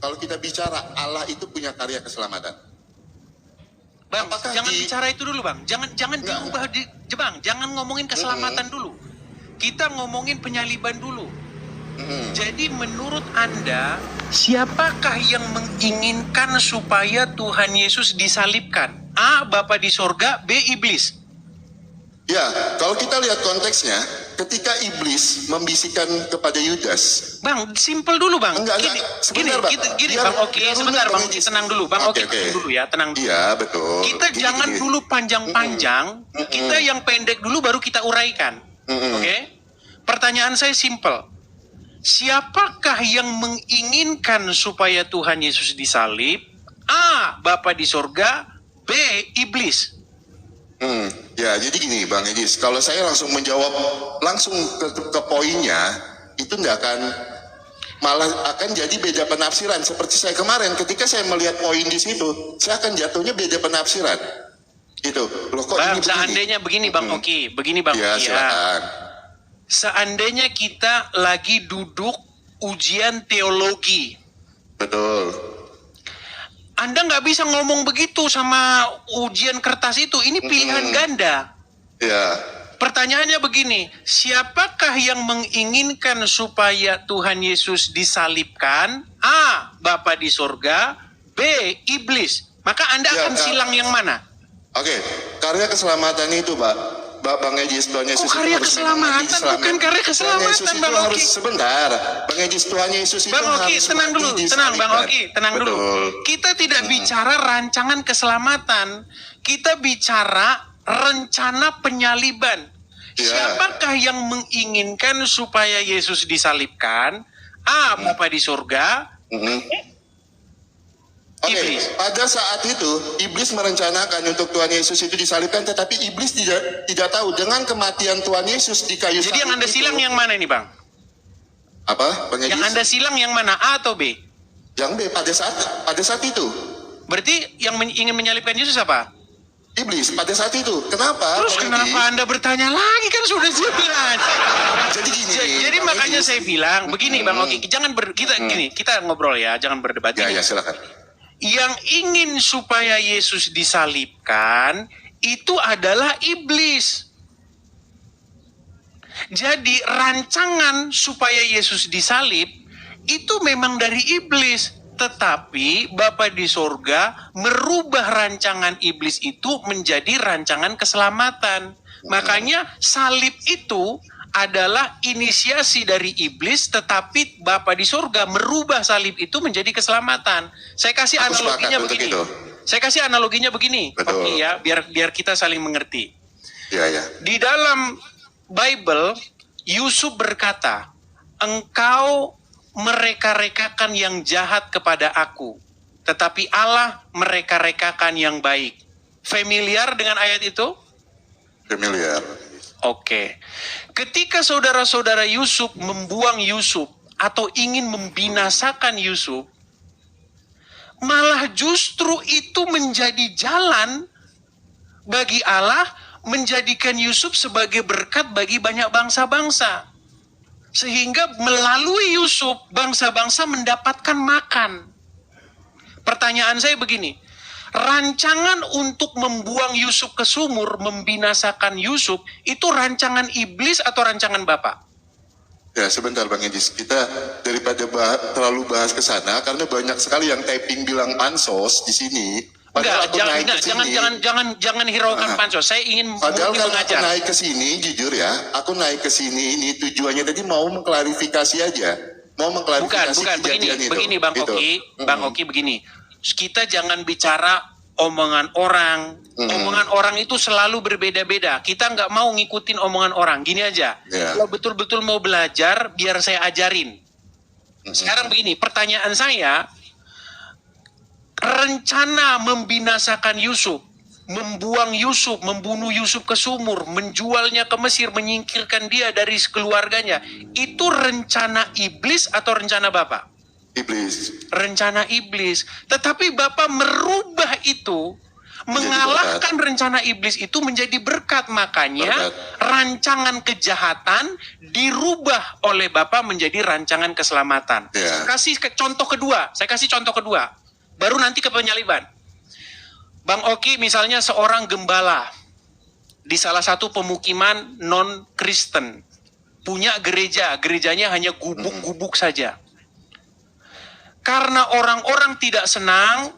kalau kita bicara Allah itu punya karya keselamatan. Bang, jangan bicara itu dulu, Bang. Jangan diubah Bang. Jangan ngomongin keselamatan dulu. Kita ngomongin penyaliban dulu. Jadi menurut Anda, siapakah yang menginginkan supaya Tuhan Yesus disalibkan? A. Bapa di sorga, B. Iblis. Ya, kalau kita lihat konteksnya, ketika iblis membisikkan kepada Yudas. Bang, simple dulu, Bang. Sebentar, Bang. Gini, Bang. Oke, sebentar, Bang. Tenang dulu, Bang. Oke, tenang dulu ya, tenang dulu. Iya, betul. Kita jangan dulu panjang-panjang. Kita yang pendek dulu, baru kita uraikan. Oke? Pertanyaan saya simple. Siapakah yang menginginkan supaya Tuhan Yesus disalib? A. Bapa di sorga, B. Iblis. Ya, jadi gini Bang Edis, kalau saya langsung menjawab langsung ke poinnya, itu malah akan jadi beda penafsiran. Seperti saya kemarin, ketika saya melihat poin di situ, saya akan jatuhnya beda penafsiran. Gitu. Loh, kok Bang, ini seandainya begini Bang Oki, begini Bang Oki ya. Seandainya kita lagi duduk ujian teologi. Betul. Anda nggak bisa ngomong begitu sama ujian kertas itu. Ini pilihan ganda. Ya. Pertanyaannya begini, siapakah yang menginginkan supaya Tuhan Yesus disalibkan? A. Bapa di sorga, B. Iblis. Maka Anda akan silang yang mana? Oke, karya keselamatan itu, Bang Edis, Tuhan Yesus itu karya keselamatan, bukan karya keselamatan, Bang Oki. Sebentar, Bang Edis, Tuhan Yesus itu Bang Oki, tenang dulu, tenang Bang Oki, tenang dulu. Kita tidak bicara rancangan keselamatan, kita bicara rencana penyaliban. Siapakah yang menginginkan supaya Yesus disalibkan? A. Bapa di surga. Oke, pada saat itu iblis merencanakan untuk Tuhan Yesus itu disalibkan, tetapi iblis tidak tahu dengan kematian Tuhan Yesus di kayu salib. Jadi yang Anda silang yang mana ini, Bang? Apa? Yang Anda silang yang mana, A atau B? Yang B, pada saat itu. Berarti yang ingin menyalibkan Yesus apa? Iblis pada saat itu. Kenapa? Terus kenapa Anda bertanya lagi, kan sudah jelas. Jadi gini. Jadi makanya saya bilang begini, Bang Oki, jangan kita ngobrol ya, jangan berdebat. Ya, silakan. Yang ingin supaya Yesus disalibkan itu adalah iblis. Jadi rancangan supaya Yesus disalib itu memang dari iblis, tetapi Bapa di sorga merubah rancangan iblis itu menjadi rancangan keselamatan. Makanya salib itu adalah inisiasi dari iblis, tetapi Bapa di surga merubah salib itu menjadi keselamatan. Saya kasih analoginya begini. Saya kasih analoginya begini, Oke ya, biar kita saling mengerti. Ya. Di dalam Bible, Yusuf berkata, "Engkau mereka-rekakan yang jahat kepada aku, tetapi Allah mereka-rekakan yang baik." Familiar dengan ayat itu? Familiar. Oke. Ketika saudara-saudara Yusuf membuang Yusuf atau ingin membinasakan Yusuf, malah justru itu menjadi jalan bagi Allah menjadikan Yusuf sebagai berkat bagi banyak bangsa-bangsa. Sehingga melalui Yusuf, bangsa-bangsa mendapatkan makan. Pertanyaan saya begini, rancangan untuk membuang Yusuf ke sumur, membinasakan Yusuf, itu rancangan iblis atau rancangan Bapa? Ya, sebentar Bang Edis, kita daripada terlalu bahas ke sana, karena banyak sekali yang typing bilang pansos di sini. Jangan hiraukan pansos. Saya ingin padahal kalau mengajar. aku naik ke sini, jujur ya, aku naik ke sini ini tujuannya tadi mau mengklarifikasi aja, Bukan, begini Bang Oki, Bang Oki begini. Kita jangan bicara omongan orang. Omongan orang itu selalu berbeda-beda. Kita nggak mau ngikutin omongan orang. Gini aja. Kalau betul-betul mau belajar, biar saya ajarin. Sekarang begini, pertanyaan saya, rencana membinasakan Yusuf, membuang Yusuf, membunuh Yusuf ke sumur, menjualnya ke Mesir, menyingkirkan dia dari keluarganya, itu rencana iblis atau rencana Bapa? Iblis. Rencana iblis. Tetapi Bapa merubah itu Mengalahkan rencana iblis itu menjadi berkat. Makanya rancangan kejahatan dirubah oleh Bapa menjadi rancangan keselamatan. Ya. Contoh kedua. Saya kasih contoh kedua. Baru nanti ke penyaliban. Bang Oki misalnya seorang gembala di salah satu pemukiman non-Kristen. Punya gereja. Gerejanya hanya gubuk-gubuk saja. Karena orang-orang tidak senang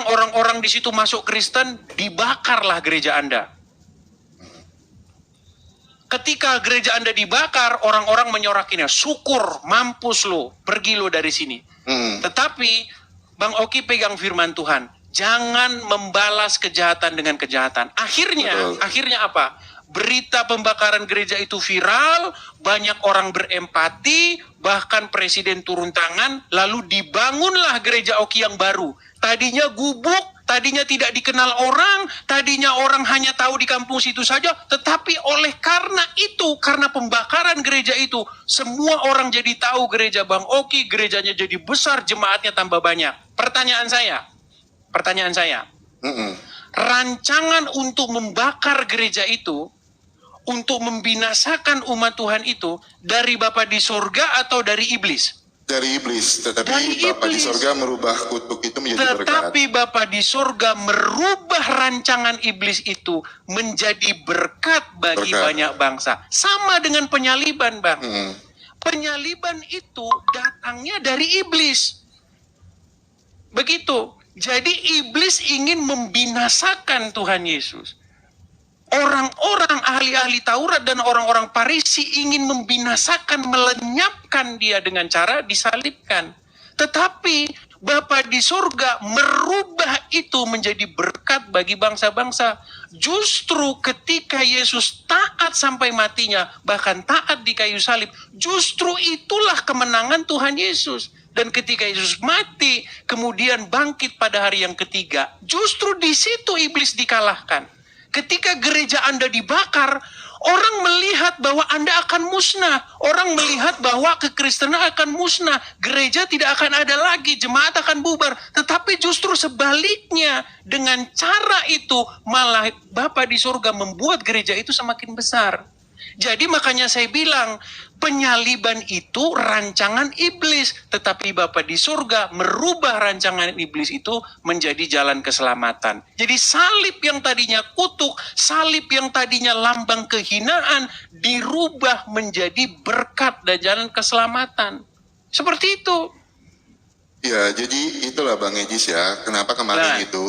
orang-orang di situ masuk Kristen, dibakarlah gereja Anda. Ketika gereja Anda dibakar, orang-orang menyorakinya, syukur, mampus lo, pergi lo dari sini. Tetapi, Bang Oki pegang firman Tuhan, jangan membalas kejahatan dengan kejahatan. Akhirnya apa? Berita pembakaran gereja itu viral, banyak orang berempati, bahkan presiden turun tangan, lalu dibangunlah gereja Oki yang baru. Tadinya gubuk, tadinya tidak dikenal orang, tadinya orang hanya tahu di kampung situ saja, tetapi karena pembakaran gereja itu, semua orang jadi tahu gereja Bang Oki, gerejanya jadi besar, jemaatnya tambah banyak. Pertanyaan saya, rancangan untuk membakar gereja itu, untuk membinasakan umat Tuhan itu dari Bapa di surga atau dari iblis? Dari iblis, tetapi dari Bapa di iblis. surga merubah kutuk itu menjadi berkat. Tetapi Bapa di surga merubah rancangan iblis itu menjadi berkat bagi banyak bangsa. Sama dengan penyaliban, Bang. Penyaliban itu datangnya dari iblis. Begitu. Jadi iblis ingin membinasakan Tuhan Yesus. Orang-orang ahli-ahli Taurat dan orang-orang Farisi ingin membinasakan, melenyapkan dia dengan cara disalibkan. Tetapi Bapa di surga merubah itu menjadi berkat bagi bangsa-bangsa. Justru ketika Yesus taat sampai matinya, bahkan taat di kayu salib, justru itulah kemenangan Tuhan Yesus. Dan ketika Yesus mati, kemudian bangkit pada hari yang ketiga, justru di situ iblis dikalahkan. Ketika gereja Anda dibakar, orang melihat bahwa Anda akan musnah. Orang melihat bahwa kekristenan akan musnah. Gereja tidak akan ada lagi, jemaat akan bubar. Tetapi justru sebaliknya, dengan cara itu, malah Bapa di surga membuat gereja itu semakin besar. Jadi makanya saya bilang, penyaliban itu rancangan iblis. Tetapi Bapa di surga merubah rancangan iblis itu menjadi jalan keselamatan. Jadi salib yang tadinya kutuk, salib yang tadinya lambang kehinaan, dirubah menjadi berkat dan jalan keselamatan. Seperti itu. Ya, jadi itulah Bang Ejis ya, kenapa kemarin itu,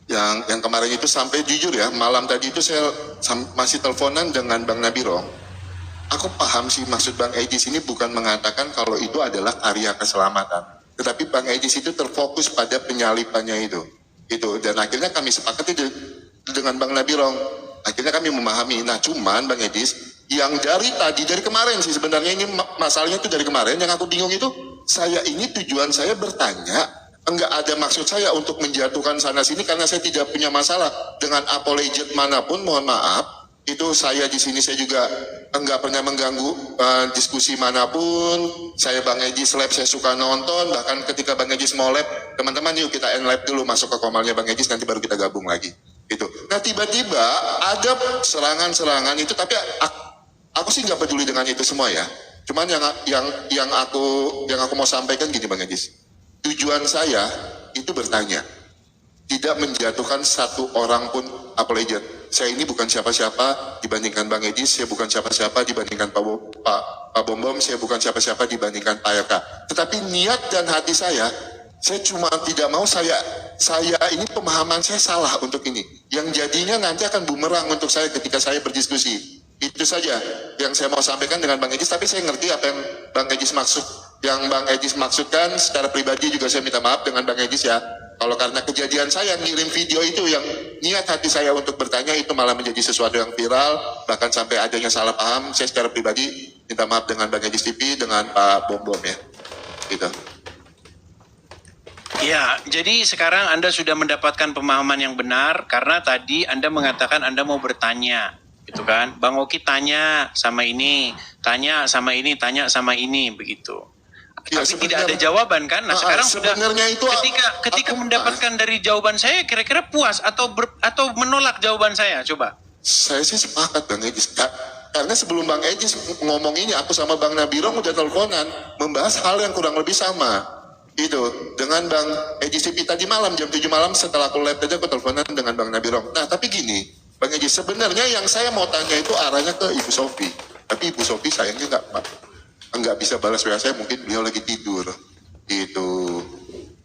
yang kemarin itu sampai jujur ya, malam tadi itu saya masih teleponan dengan Bang Nabiro. Aku paham sih maksud Bang Ejis ini bukan mengatakan kalau itu adalah karya keselamatan. Tetapi Bang Ejis itu terfokus pada penyalibannya itu. Dan akhirnya kami sepakat itu dengan Bang Nabiro. Akhirnya kami memahami. Nah cuman Bang Ejis, yang dari kemarin sih sebenarnya ini masalahnya itu dari kemarin, yang aku bingung itu, tujuan saya bertanya, enggak ada maksud saya untuk menjatuhkan sana sini karena saya tidak punya masalah dengan apologet manapun, mohon maaf. Itu saya di sini saya juga enggak pernah mengganggu diskusi manapun. Saya Bang Ejis live saya suka nonton, bahkan ketika Bang Ejis mau live, teman-teman yuk kita end live dulu, masuk ke komalnya Bang Ejis, nanti baru kita gabung lagi. Gitu. Nah tiba-tiba ada serangan-serangan itu, tapi aku sih nggak peduli dengan itu semua ya. Cuman yang aku mau sampaikan gini Bang Ejis. Tujuan saya itu bertanya, tidak menjatuhkan satu orang pun apologet. Saya ini bukan siapa-siapa dibandingkan Bang Ejis, saya bukan siapa-siapa dibandingkan Pak Bombom, saya bukan siapa-siapa dibandingkan Pak Eka. Tetapi niat dan hati saya cuma tidak mau saya ini pemahaman saya salah untuk ini. Yang jadinya nanti akan bumerang untuk saya ketika saya berdiskusi. Itu saja yang saya mau sampaikan dengan Bang Ejis, tapi saya ngerti apa yang Bang Ejis maksud. Yang Bang Ejis maksudkan secara pribadi juga saya minta maaf dengan Bang Ejis ya. Kalau karena kejadian saya ngirim video itu yang niat hati saya untuk bertanya itu malah menjadi sesuatu yang viral, bahkan sampai adanya salah paham, saya secara pribadi minta maaf dengan Bang Ejis TV, dengan Pak Bom ya. Gitu. Ya, jadi sekarang Anda sudah mendapatkan pemahaman yang benar karena tadi Anda mengatakan Anda mau bertanya. Gitu kan? Bang Oki tanya sama ini, tanya sama ini, tanya sama ini, begitu. Ya, tapi tidak ada jawaban kan? Nah, sekarang sudah sebenarnya itu ketika mendapatkan dari jawaban saya, kira-kira puas atau menolak jawaban saya? Coba. Saya sih sepakat Bang Ejis. Karena sebelum Bang Ejis ngomong ini, aku sama Bang Nabirong udah teleponan membahas hal yang kurang lebih sama. Itu dengan Bang Ejis Tipi tadi malam jam 7 malam setelah aku live tadi aku teleponan dengan Bang Nabirong. Nah tapi gini, Bang Ejis, sebenarnya yang saya mau tanya itu arahnya ke Ibu Sofi. Tapi Ibu Sofi sayangnya nggak bisa balas WA saya, mungkin beliau lagi tidur. Itu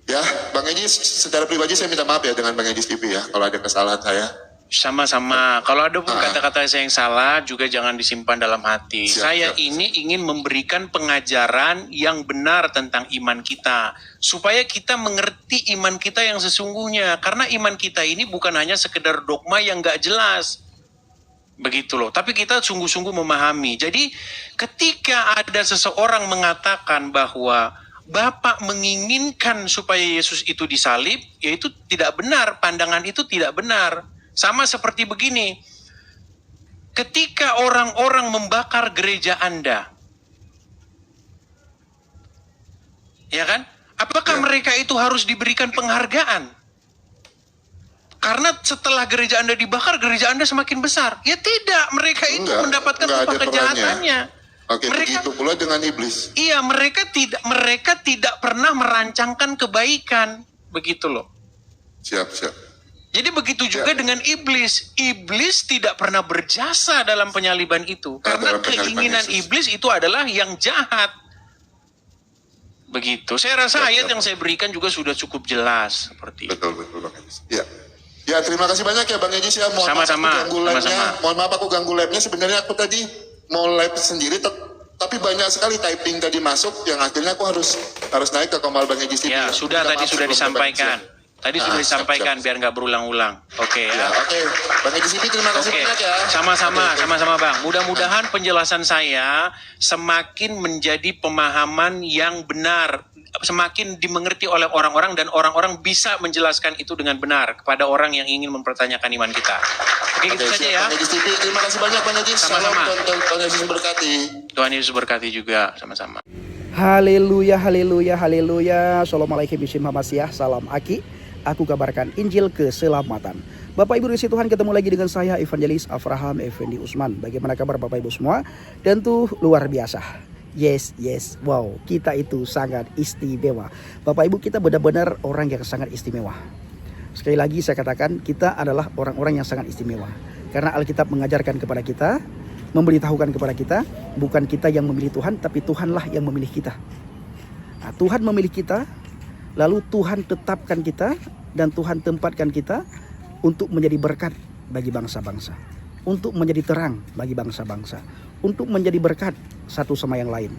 ya Bang Ejis, secara pribadi saya minta maaf ya dengan Bang Ejis TV ya kalau ada kesalahan saya. Sama-sama. Kalau ada pun kata-kata saya yang salah juga jangan disimpan dalam hati. Saya ini ingin memberikan pengajaran yang benar tentang iman kita supaya kita mengerti iman kita yang sesungguhnya. Karena iman kita ini bukan hanya sekedar dogma yang nggak jelas. Begitu loh, tapi kita sungguh-sungguh memahami. Jadi ketika ada seseorang mengatakan bahwa Bapak menginginkan supaya Yesus itu disalib, ya itu tidak benar, pandangan itu tidak benar. Sama seperti begini, ketika orang-orang membakar gereja Anda, ya kan? Apakah mereka itu harus diberikan penghargaan? Karena setelah gereja Anda dibakar, gereja Anda semakin besar. Ya tidak, mereka itu mendapatkan upah kejahatannya. Oke, begitu pula dengan iblis. Iya, mereka tidak pernah merancangkan kebaikan, begitu loh. Siap. Jadi begitu juga dengan iblis. Iblis tidak pernah berjasa dalam penyaliban itu. Karena keinginan iblis itu adalah yang jahat. Begitu. Saya rasa ayat yang saya berikan juga sudah cukup jelas seperti itu. Betul Bang Ejis. Ya, terima kasih banyak ya Bang Ejis ya. Mohon maaf aku ganggu labnya. Sebenarnya aku tadi mau live sendiri, tapi banyak sekali typing tadi masuk yang akhirnya aku harus naik ke Komal Bang Ejis TV. Ya, sudah disampaikan. Tadi sudah disampaikan biar nggak berulang-ulang. Oke ya. Oke. Bang Ejis TV terima kasih banyak ya. Sama-sama Bang. Mudah-mudahan penjelasan saya semakin menjadi pemahaman yang benar, semakin dimengerti oleh orang-orang dan orang-orang bisa menjelaskan itu dengan benar kepada orang yang ingin mempertanyakan iman kita. Oke, gitu saja ya. Bang Ejis TV, terima kasih banyak Bang Ejis. Sama-sama. Tuhan Yesus berkati. Tuhan Yesus berkati juga, sama-sama. Haleluya. Assalamualaikum warahmatullahi. Salam Aki. Aku kabarkan Injil keselamatan. Bapak Ibu di Tuhan, ketemu lagi dengan saya Evangelis Avraham Effendi Usman. Bagaimana kabar Bapak Ibu semua? Tentu luar biasa. Yes. Wow, kita itu sangat istimewa. Bapak Ibu, kita benar-benar orang yang sangat istimewa. Sekali lagi saya katakan, kita adalah orang-orang yang sangat istimewa. Karena Alkitab mengajarkan kepada kita, memberitahukan kepada kita, bukan kita yang memilih Tuhan, tapi Tuhanlah yang memilih kita. Nah, Tuhan memilih kita, lalu Tuhan tetapkan kita, dan Tuhan tempatkan kita untuk menjadi berkat bagi bangsa-bangsa. Untuk menjadi terang bagi bangsa-bangsa. Untuk menjadi berkat satu sama yang lain.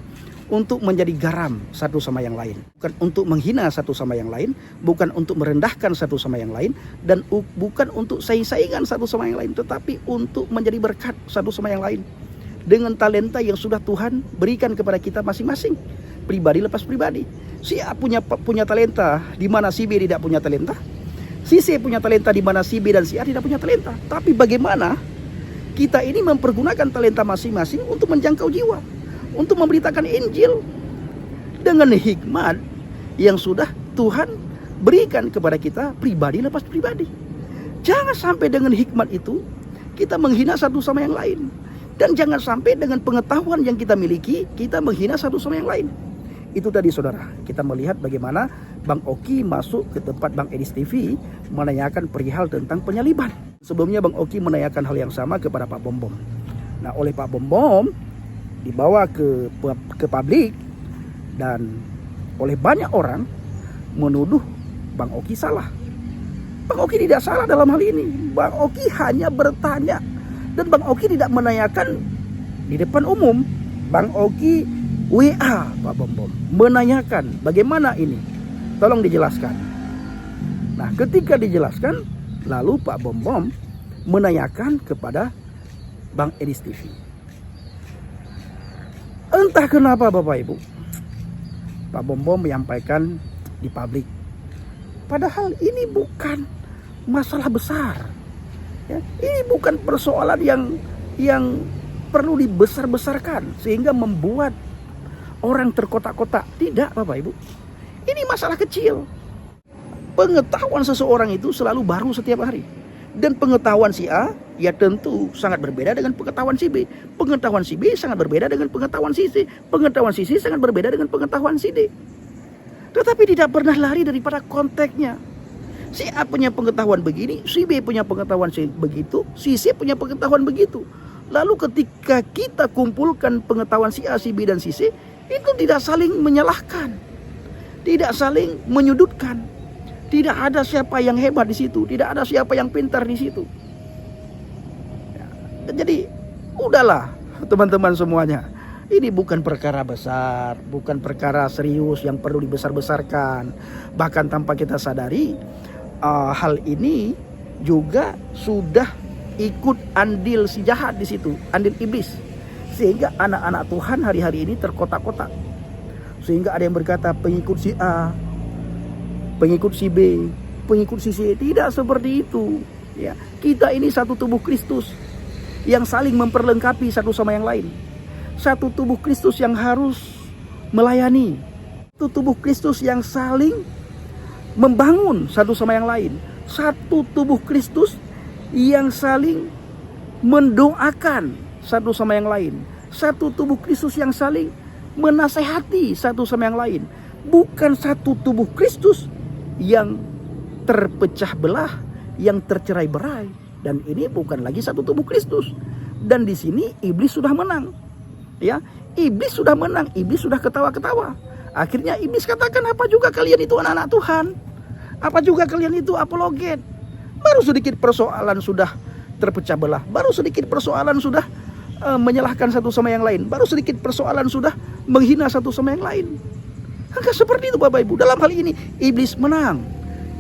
Untuk menjadi garam satu sama yang lain. Bukan untuk menghina satu sama yang lain. Bukan untuk merendahkan satu sama yang lain. Dan bukan untuk saing-saingan satu sama yang lain. Tetapi untuk menjadi berkat satu sama yang lain. Dengan talenta yang sudah Tuhan berikan kepada kita masing-masing. Pribadi lepas pribadi. Si A punya talenta di mana si B tidak punya talenta. Si C punya talenta di mana si B dan si A tidak punya talenta. Tapi bagaimana kita ini mempergunakan talenta masing-masing untuk menjangkau jiwa, untuk memberitakan Injil dengan hikmat yang sudah Tuhan berikan kepada kita pribadi lepas pribadi. Jangan sampai dengan hikmat itu kita menghina satu sama yang lain. Dan jangan sampai dengan pengetahuan yang kita miliki kita menghina satu sama yang lain. Itu tadi saudara, kita melihat bagaimana Bang Oki masuk ke tempat Bang Ejis TV menanyakan perihal tentang penyaliban. Sebelumnya Bang Oki menanyakan hal yang sama kepada Pak Bom. Nah, oleh Pak Bom dibawa ke publik dan oleh banyak orang menuduh Bang Oki salah. Bang Oki tidak salah dalam hal ini. Bang Oki hanya bertanya dan Bang Oki tidak menanyakan di depan umum. Bang Oki WA Pak Bom menanyakan bagaimana ini, tolong dijelaskan. Nah, ketika dijelaskan, lalu Pak Bom menanyakan kepada Bang Ejis TV. Entah kenapa Bapak Ibu, Pak Bom menyampaikan di publik, padahal ini bukan masalah besar ya, ini bukan persoalan yang perlu dibesar-besarkan sehingga membuat orang terkotak-kotak. Tidak Bapak Ibu. Ini masalah kecil. Pengetahuan seseorang itu selalu baru setiap hari. Dan pengetahuan si A ya tentu sangat berbeda dengan pengetahuan si B. Pengetahuan si B sangat berbeda dengan pengetahuan si C. Pengetahuan si C sangat berbeda dengan pengetahuan si D. Tetapi tidak pernah lari daripada konteksnya. Si A punya pengetahuan begini, si B punya pengetahuan begitu, si C punya pengetahuan begitu. Lalu ketika kita kumpulkan pengetahuan si A, si B, dan si C, itu tidak saling menyalahkan, tidak saling menyudutkan. Tidak ada siapa yang hebat di situ, tidak ada siapa yang pintar di situ. Jadi udahlah teman-teman semuanya. Ini bukan perkara besar, bukan perkara serius yang perlu dibesar-besarkan. Bahkan tanpa kita sadari, hal ini juga sudah ikut andil si jahat di situ, andil iblis. Sehingga anak-anak Tuhan hari-hari ini terkotak-kotak. Sehingga ada yang berkata pengikut si A, pengikut si B, pengikut si C. Tidak seperti itu. Ya, kita ini satu tubuh Kristus yang saling memperlengkapi satu sama yang lain. Satu tubuh Kristus yang harus melayani. Satu tubuh Kristus yang saling membangun satu sama yang lain. Satu tubuh Kristus yang saling mendoakan satu sama yang lain. Satu tubuh Kristus yang saling menasehati satu sama yang lain. Bukan satu tubuh Kristus yang terpecah belah, yang tercerai-berai. Dan ini bukan lagi satu tubuh Kristus. Dan di sini iblis sudah menang. Ya, iblis sudah menang, iblis sudah ketawa-ketawa. Akhirnya iblis katakan, apa juga kalian itu anak-anak Tuhan? Apa juga kalian itu apologet? Baru sedikit persoalan sudah terpecah belah. Baru sedikit persoalan sudah menyalahkan satu sama yang lain. Baru sedikit persoalan sudah menghina satu sama yang lain. Enggak seperti itu Bapak Ibu. Dalam hal ini iblis menang.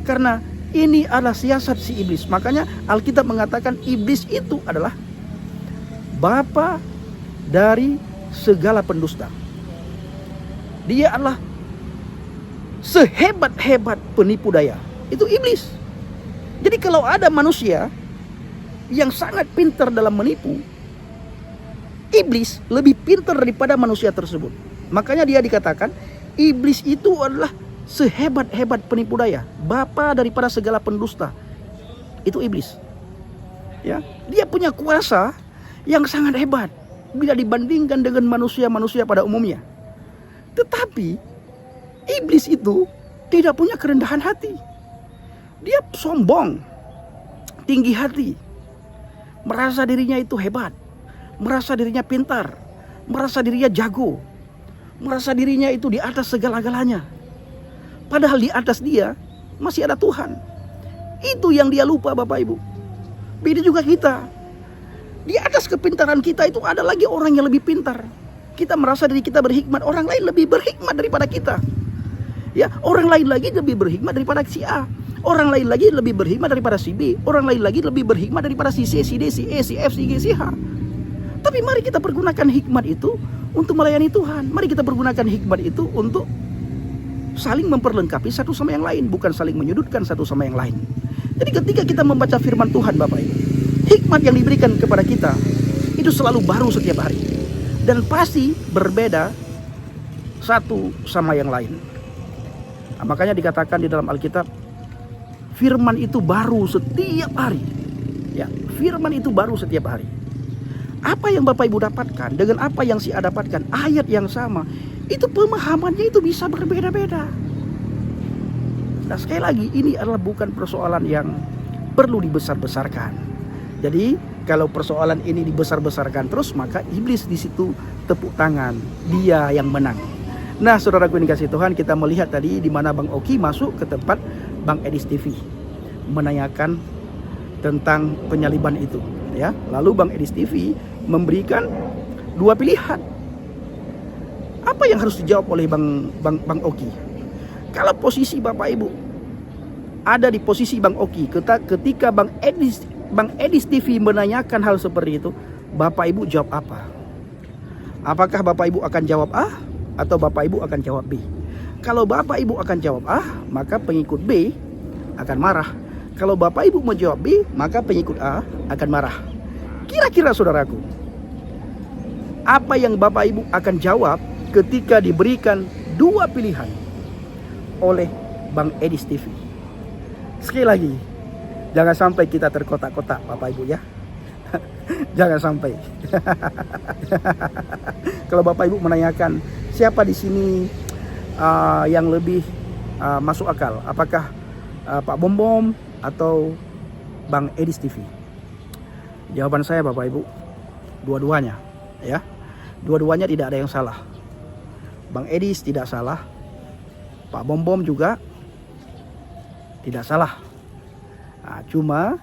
Karena ini adalah siasat si iblis. Makanya Alkitab mengatakan iblis itu adalah bapa dari segala pendusta. Dia adalah sehebat-hebat penipu daya. Itu iblis. Jadi kalau ada manusia yang sangat pintar dalam menipu, iblis lebih pintar daripada manusia tersebut. Makanya dia dikatakan iblis itu adalah sehebat-hebat penipu daya, bapa daripada segala pendusta. Itu iblis. Ya, dia punya kuasa yang sangat hebat bila dibandingkan dengan manusia-manusia pada umumnya. Tetapi iblis itu tidak punya kerendahan hati. Dia sombong, tinggi hati, merasa dirinya itu hebat, merasa dirinya pintar, merasa dirinya jago, merasa dirinya itu di atas segala-galanya. Padahal di atas dia masih ada Tuhan. Itu yang dia lupa Bapak Ibu. Beda juga kita. Di atas kepintaran kita itu ada lagi orang yang lebih pintar. Kita merasa diri kita berhikmat, orang lain lebih berhikmat daripada kita. Ya, orang lain lagi lebih berhikmat daripada si A. Orang lain lagi lebih berhikmat daripada si B. Orang lain lagi lebih berhikmat daripada si C, si D, si E, si F, si G, si H. Tapi mari kita pergunakan hikmat itu untuk melayani Tuhan. Mari kita pergunakan hikmat itu untuk saling memperlengkapi satu sama yang lain, bukan saling menyudutkan satu sama yang lain. Jadi ketika kita membaca firman Tuhan Bapak Ibu, hikmat yang diberikan kepada kita itu selalu baru setiap hari. Dan pasti berbeda satu sama yang lain. Nah, makanya dikatakan di dalam Alkitab, firman itu baru setiap hari. Ya, firman itu baru setiap hari. Apa yang Bapak Ibu dapatkan dengan apa yang si A dapatkan, ayat yang sama, itu pemahamannya itu bisa berbeda-beda. Nah, sekali lagi ini adalah bukan persoalan yang perlu dibesar-besarkan. Jadi kalau persoalan ini dibesar-besarkan terus, maka iblis di situ tepuk tangan, dia yang menang. Nah, saudaraku yang dikasih Tuhan, kita melihat tadi di mana Bang Oki masuk ke tempat Bang Edis TV menanyakan tentang penyaliban itu, ya. Lalu Bang Edis TV memberikan dua pilihan. Apa yang harus dijawab oleh Bang Oki? Kalau posisi Bapak Ibu ada di posisi Bang Oki, ketika Bang Edis TV menanyakan hal seperti itu, Bapak Ibu jawab apa? Apakah Bapak Ibu akan jawab A atau Bapak Ibu akan jawab B? Kalau Bapak Ibu akan jawab A, maka pengikut B akan marah. Kalau Bapak Ibu menjawab B, maka pengikut A akan marah. Kira-kira saudaraku, apa yang Bapak Ibu akan jawab ketika diberikan dua pilihan oleh Bang Edis TV. Sekali lagi, jangan sampai kita terkotak-kotak Bapak Ibu ya. Jangan sampai. Kalau Bapak Ibu menanyakan siapa di sini yang lebih masuk akal, apakah Pak Bom Bom atau Bang Edis TV? Jawaban saya Bapak Ibu, dua-duanya ya. Dua-duanya tidak ada yang salah. Bang Edis tidak salah, Pak Bom Bom juga tidak salah. Nah, cuma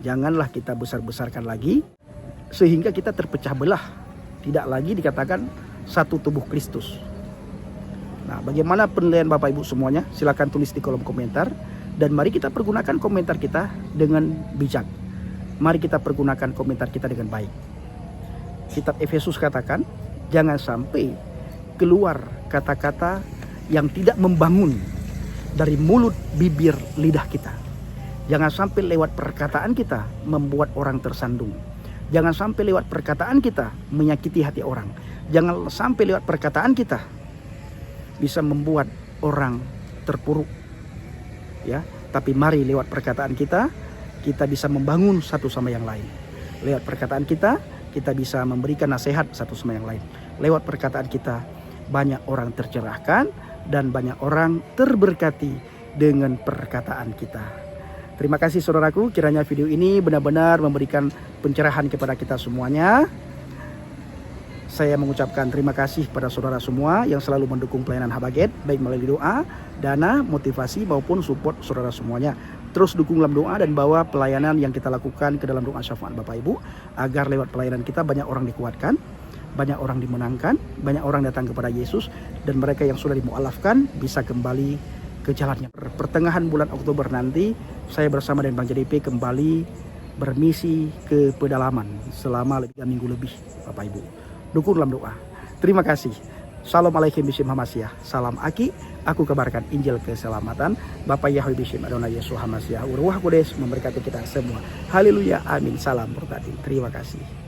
janganlah kita besar-besarkan lagi sehingga kita terpecah belah. Tidak lagi dikatakan satu tubuh Kristus. Nah, bagaimana penilaian Bapak Ibu semuanya? Silakan tulis di kolom komentar. Dan mari kita pergunakan komentar kita dengan bijak. Mari kita pergunakan komentar kita dengan baik. Kitab Efesus katakan, jangan sampai keluar kata-kata yang tidak membangun dari mulut, bibir, lidah kita. Jangan sampai lewat perkataan kita membuat orang tersandung. Jangan sampai lewat perkataan kita menyakiti hati orang. Jangan sampai lewat perkataan kita bisa membuat orang terpuruk. Ya, tapi mari lewat perkataan kita bisa membangun satu sama yang lain. Lewat perkataan kita bisa memberikan nasihat satu sama yang lain. Lewat perkataan kita banyak orang tercerahkan dan banyak orang terberkati dengan perkataan kita. Terima kasih saudaraku, kiranya video ini benar-benar memberikan pencerahan kepada kita semuanya. Saya mengucapkan terima kasih pada saudara semua yang selalu mendukung pelayanan Habaget, baik melalui doa, dana, motivasi maupun support saudara semuanya. Terus dukung dalam doa dan bawa pelayanan yang kita lakukan ke dalam doa syafaat Bapak Ibu, agar lewat pelayanan kita banyak orang dikuatkan, banyak orang dimenangkan, banyak orang datang kepada Yesus, dan mereka yang sudah dimualafkan bisa kembali ke jalannya. Pertengahan bulan Oktober nanti saya bersama dengan Bang JDP kembali bermisi ke pedalaman selama 3 minggu lebih Bapak Ibu. Dukung dalam doa. Terima kasih. Shalom alaikum bishim hamasyah. Salam Aki. Aku kabarkan Injil keselamatan. Bapak Yahweh bishim Adonai Yesus hamasyah. Ruah Kudus memberkati kita semua. Haleluya. Amin. Salam berkati. Terima kasih.